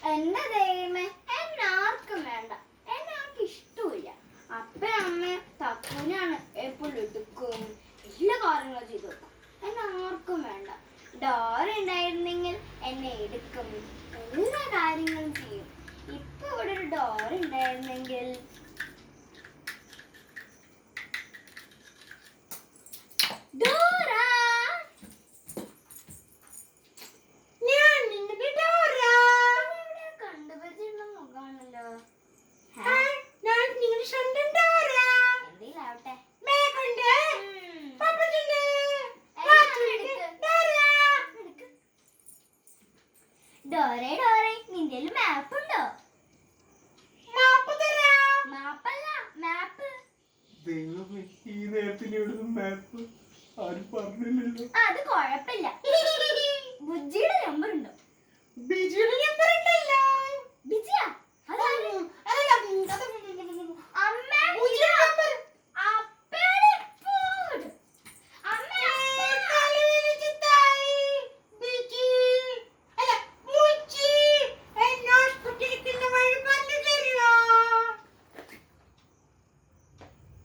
എന്റെ ദൈവമേ, എന്നെ ആർക്കും വേണ്ട, എന്നെ ആർക്കും ഇഷ്ടമില്ല. അപ്പ അമ്മ തക്കുനാണ് എപ്പോഴും എടുക്കും, എല്ലാ കാര്യങ്ങളും ചെയ്തു കൊടുക്കും. എന്നെ ആർക്കും വേണ്ട. ഡോറ ഉണ്ടായിരുന്നെങ്കിൽ എന്നെ എടുക്കും, എല്ലാ കാര്യങ്ങളും ചെയ്യും. ഇപ്പൊ ഇവിടെ ഒരു ഡോറ ഉണ്ടായിരുന്നെങ്കിൽ ഡോറേ ഡോറേ, നിന്റെ മാപ്പ് ഉണ്ടോ? മാപ്പല്ല, മാപ്പ്. ദൈവമേ, ഈ നേരത്തിന് മാപ്പ് ആരും പറഞ്ഞില്ലല്ലോ. അത് കുഴപ്പമില്ല,